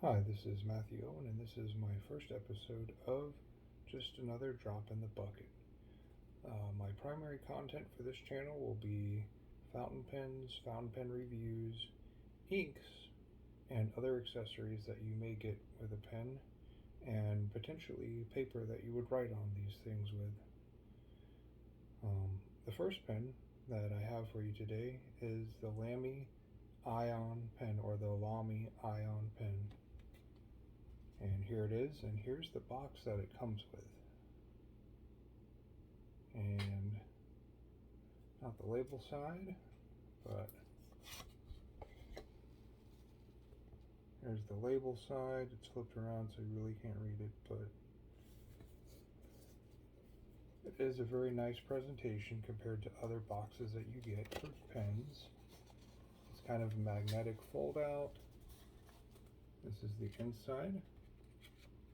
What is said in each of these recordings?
Hi, this is Aion, and this is my first episode of Just Another Drop in the Bucket. My primary content for this channel will be fountain pens, fountain pen reviews, inks, and other accessories that you may get with a pen, and potentially paper that you would write on these things with. The first pen that I have for you today is the Lamy Aion pen, or the Lamy Aion pen. And here it is, and here's the box that it comes with. And not the label side, but here's the label side. It's flipped around so you really can't read it, but it is a very nice presentation compared to other boxes that you get for pens. It's kind of a magnetic fold out. This is the inside.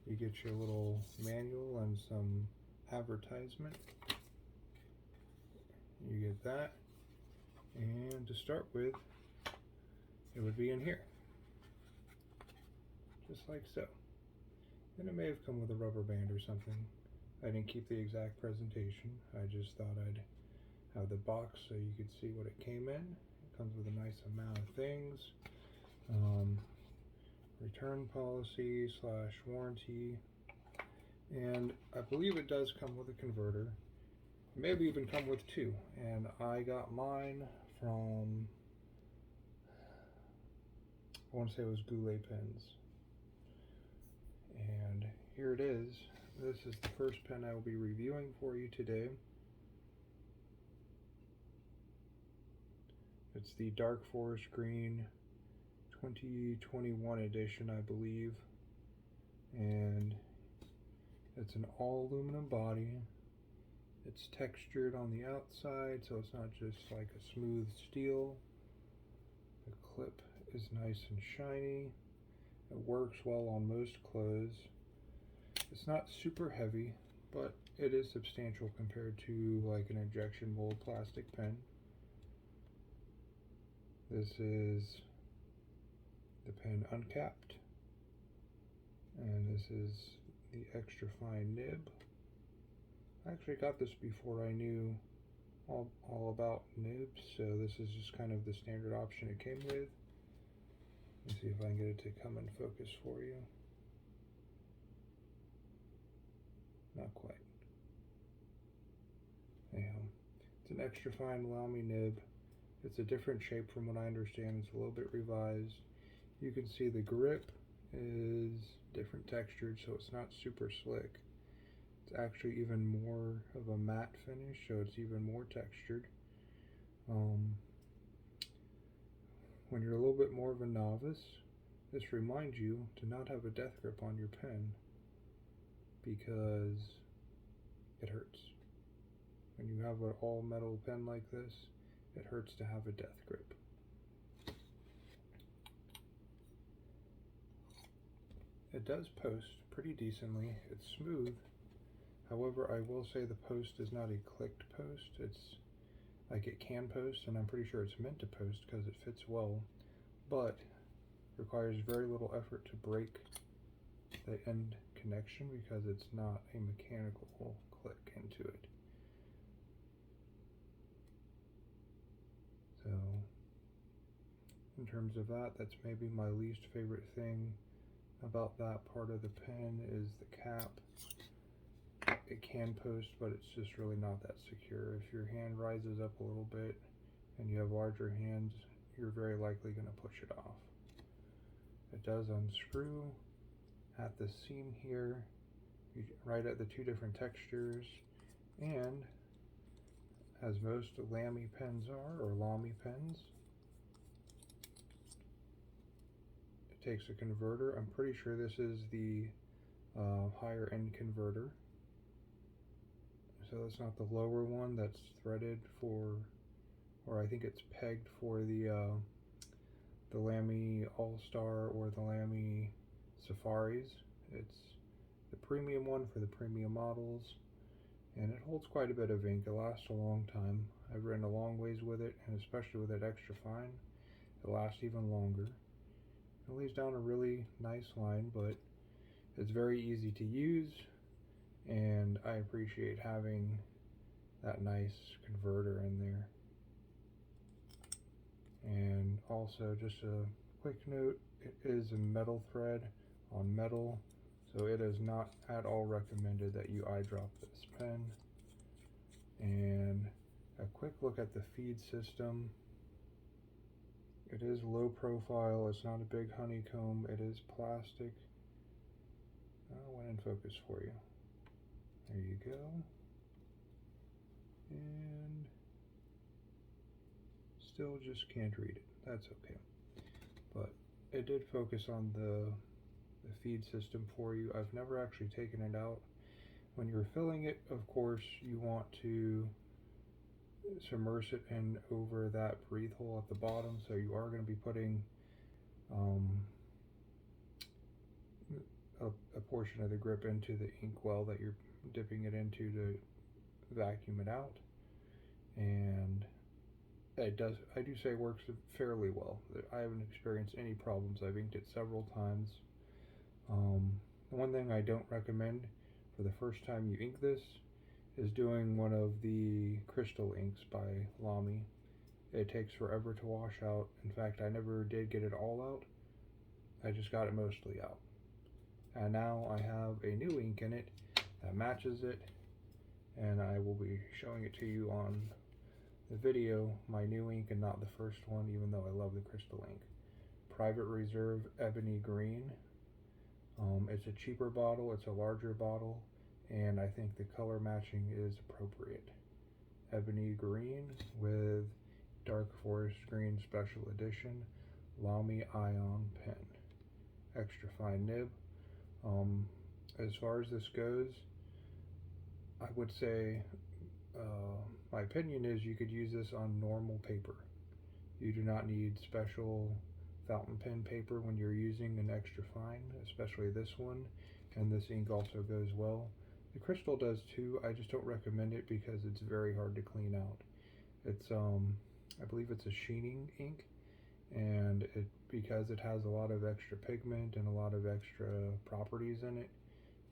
You get your little manual and some advertisement. You get that. And to start with, it would be in here. Just like so. And it may have come with a rubber band or something. I didn't keep the exact presentation. I just thought I'd have the box so you could see what it came in. It comes with a nice amount of things. Return policy / warranty. And I believe it does come with a converter. Maybe even come with two. And I got mine from, I want to say it was Goulet Pens. And here it is. This is the first pen I will be reviewing for you today. It's the Dark Forest Green 2021 edition, I believe. And it's an all aluminum body. It's textured on the outside, so it's not just like a smooth steel. The clip is nice and shiny. It works well on most clothes. It's not super heavy, but it is substantial compared to like an injection mold plastic pen. This is the pen uncapped, and this is the extra fine nib. I actually got this before I knew all about nibs, so this is just kind of the standard option it came with. Let's see if I can get it to come in focus for you. Not quite. Anyhow, it's an extra fine Lamy nib. It's a different shape from what I understand. It's a little bit revised. You can see the grip is different textured, so it's not super slick. It's actually even more of a matte finish, so it's even more textured. When you're a little bit more of a novice, this reminds you to not have a death grip on your pen, because it hurts. When you have an all metal pen like this, it hurts to have a death grip. It does post pretty decently. It's smooth. However, I will say the post is not a clicked post. It's like it can post, and I'm pretty sure it's meant to post because it fits well, but requires very little effort to break the end connection because it's not a mechanical click into it. So in terms of that, that's maybe my least favorite thing about that part of the pen is the cap. It can post, but it's just really not that secure. If your hand rises up a little bit and you have larger hands, you're very likely going to push it off. It does unscrew at the seam here, right at the two different textures, and as most Lamy pens are, or Lamy pens, it takes a converter. I'm pretty sure this is the higher end converter. So that's not the lower one that's threaded for, or I think it's pegged for the Lamy All-Star or the Lamy Safaris. It's the premium one for the premium models, and it holds quite a bit of ink. It lasts a long time. I've written a long ways with it, and especially with it extra fine, it lasts even longer. It lays down a really nice line, but it's very easy to use, and I appreciate having that nice converter in there. And also, just a quick note, it is a metal thread on metal, so it is not at all recommended that you eyedrop this pen. And a quick look at the feed system. It is low profile, it's not a big honeycomb, it is plastic. I went in focus for you. There you go. And still just can't read it. That's okay. But it did focus on the feed system for you. I've never actually taken it out. When you're filling it, of course, you want to submerge it in over that breathe hole at the bottom, so you are going to be putting a portion of the grip into the ink well that you're dipping it into to vacuum it out. And it does, I do say, works fairly well. I haven't experienced any problems. I've inked it several times. The one thing I don't recommend for the first time you ink this is doing one of the crystal inks by Lamy. It takes forever to wash out. In fact, I never did get it all out. I just got it mostly out. And now I have a new ink in it that matches it, and I will be showing it to you on the video, my new ink and not the first one, even though I love the crystal ink. Private Reserve Ebony Green. It's a cheaper bottle, it's a larger bottle, and I think the color matching is appropriate. Ebony Green with Dark Forest Green Special Edition Lamy Aion pen. Extra fine nib. As far as this goes, I would say my opinion is you could use this on normal paper. You do not need special fountain pen paper when you're using an extra fine, especially this one, and this ink also goes well. The crystal does too. I just don't recommend it because it's very hard to clean out. It's I believe it's a sheening ink, and because it has a lot of extra pigment and a lot of extra properties in it,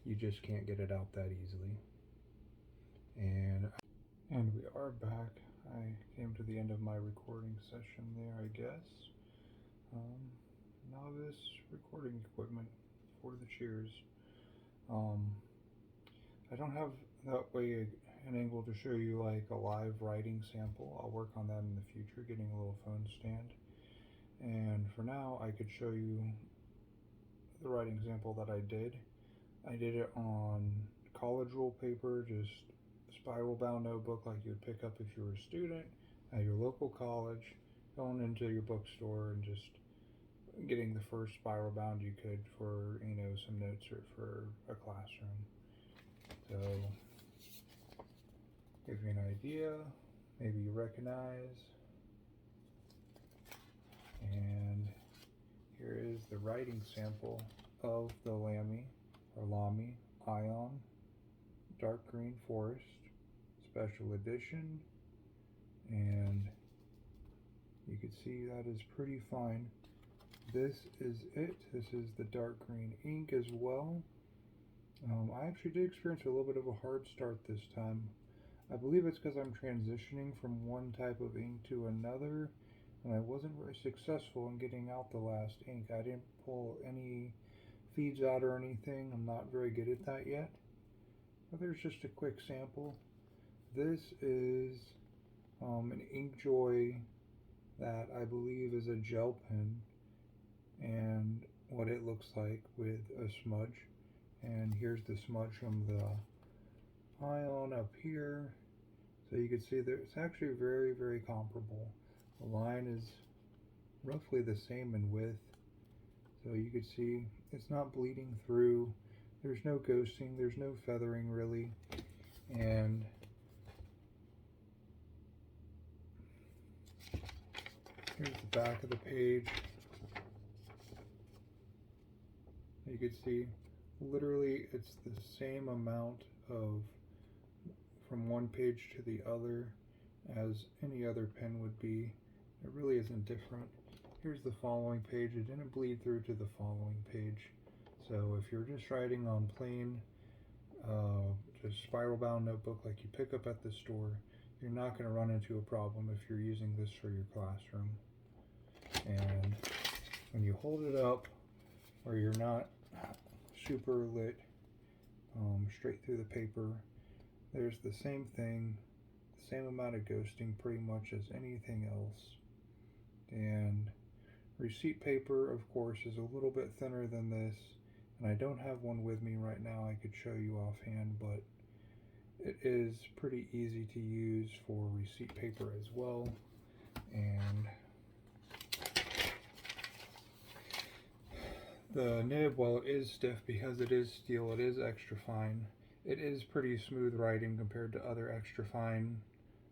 you just can't get it out that easily. And we are back. I came to the end of my recording session there, I guess. Novice recording equipment for the cheers. I don't have that way an angle to show you like a live writing sample. I'll work on that in the future, getting a little phone stand. And for now, I could show you the writing sample that I did. I did it on college rule paper, just spiral bound notebook like you would pick up if you were a student at your local college, going into your bookstore and just getting the first spiral bound you could for, you know, some notes or for a classroom. So, give you an idea, maybe you recognize. And here is the writing sample of the Lamy Aion Dark Green Forest Special Edition, and you can see that is pretty fine. This is it. This is the dark green ink as well. I actually did experience a little bit of a hard start this time. I believe it's because I'm transitioning from one type of ink to another, and I wasn't very successful in getting out the last ink. I didn't pull any feeds out or anything. I'm not very good at that yet. But there's just a quick sample. This is an Inkjoy that I believe is a gel pen, and what it looks like with a smudge. And here's the smudge from the Aion up here. So you can see that it's actually very, very comparable. The line is roughly the same in width. So you can see it's not bleeding through. There's no ghosting, there's no feathering really. And here's the back of the page. You can see literally it's the same amount of from one page to the other as any other pen would be. It really isn't different. here's the following page. It didn't bleed through to the following page. So if you're just writing on plain, just spiral bound notebook like you pick up at the store, you're not going to run into a problem if you're using this for your classroom. And when you hold it up where you're not super lit straight through the paper, there's the same thing, the same amount of ghosting pretty much as anything else. And receipt paper, of course, is a little bit thinner than this, and I don't have one with me right now I could show you offhand, but it is pretty easy to use for receipt paper as well. And the nib, while it is stiff because it is steel, it is extra fine. It is pretty smooth writing compared to other extra fine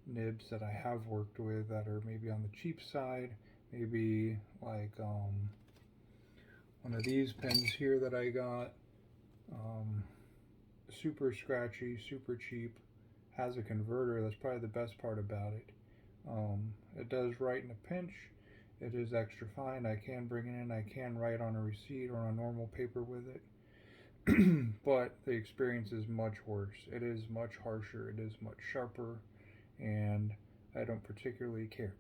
nibs that I have worked with that are maybe on the cheap side. Maybe like one of these pens here that I got, super scratchy, super cheap, has a converter. That's probably the best part about it. It does write in a pinch. It is extra fine. I can bring it in. I can write on a receipt or on normal paper with it. But the experience is much worse. It is much harsher. It is much sharper, and I don't particularly care.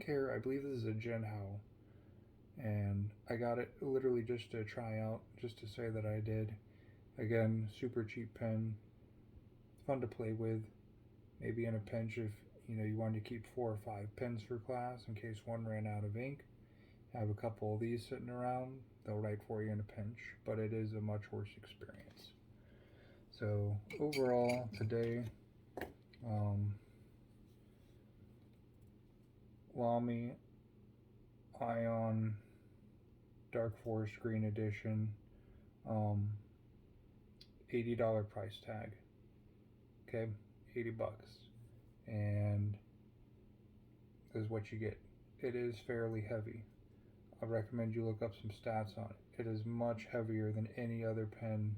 I believe this is a Genhao, and I got it literally just to try out, just to say that I did. Again, super cheap pen, fun to play with. Maybe in a pinch if you wanted to keep 4 or 5 pens for class in case one ran out of ink. Have a couple of these sitting around. They'll write for you in a pinch, but it is a much worse experience. So overall today, Lamy Aion Dark Forest Green Edition, $80 price tag. Okay, $80, and this is what you get. It is fairly heavy. I recommend you look up some stats on it. It is much heavier than any other pen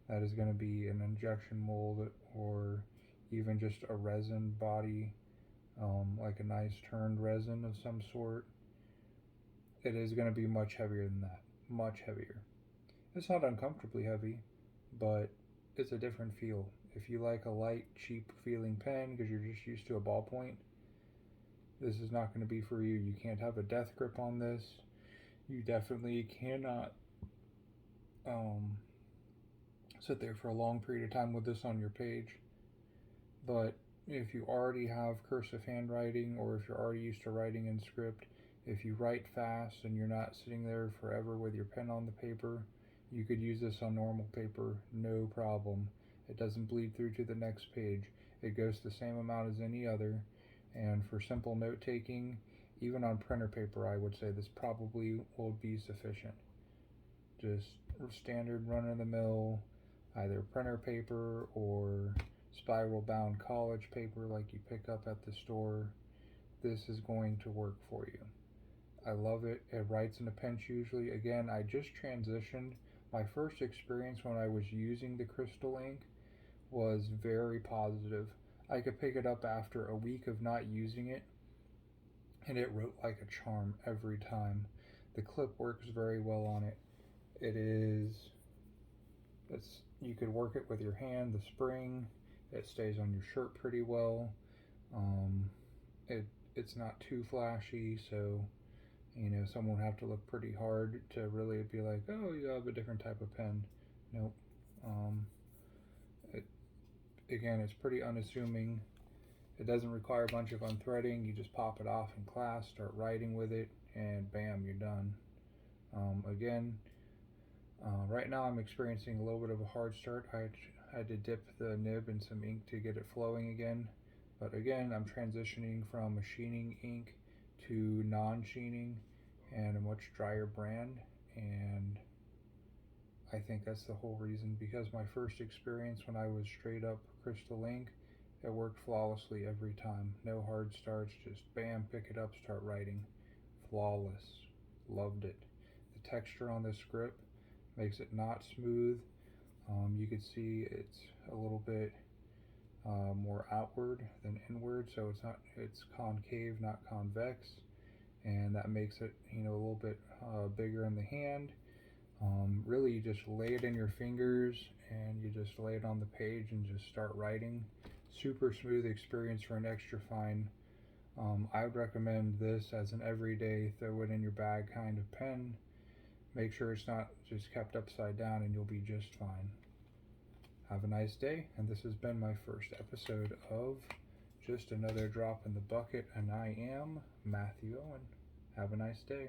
that is going to be an injection mold or even just a resin body, like a nice turned resin of some sort. It is going to be much heavier than that. Much heavier. It's not uncomfortably heavy, but it's a different feel. If you like a light, cheap feeling pen because you're just used to a ballpoint, this is not going to be for you. You can't have a death grip on this. You definitely cannot sit there for a long period of time with this on your page. But if you already have cursive handwriting, or if you're already used to writing in script, if you write fast and you're not sitting there forever with your pen on the paper, you could use this on normal paper, no problem. It doesn't bleed through to the next page. It goes the same amount as any other, and for simple note taking, even on printer paper, I would say this probably will be sufficient. Just standard run-of-the-mill, either printer paper or spiral bound college paper like you pick up at the store. This is going to work for you. I love it. It writes in a pinch usually. Again, I just transitioned. My first experience when I was using the crystal ink was very positive. I could pick it up after a week of not using it, and it wrote like a charm every time. The clip works very well on it. You could work it with your hand, the spring. It stays on your shirt pretty well. It's not too flashy, so someone would have to look pretty hard to really be like, oh, you have a different type of pen. Nope. Again, it's pretty unassuming. It doesn't require a bunch of unthreading. You just pop it off in class, start writing with it, and bam, you're done. Right now I'm experiencing a little bit of a hard start. I had to dip the nib in some ink to get it flowing again. But again, I'm transitioning from machining ink to non-sheening and a much drier brand, and I think that's the whole reason, because my first experience when I was straight up crystal ink, it worked flawlessly every time. No hard starts, just bam, pick it up, start writing. Flawless. Loved it. The texture on this script makes it not smooth. You can see it's a little bit more outward than inward, so it's concave, not convex. and that makes it, you know, a little bit bigger in the hand. Really, you just lay it in your fingers and you just lay it on the page and just start writing. Super smooth experience for an extra fine. I would recommend this as an everyday throw it in your bag kind of pen. Make sure it's not just kept upside down and you'll be just fine. Have a nice day, and this has been my first episode of Just Another Drop in the Bucket, and I am Matthew Owen. Have a nice day.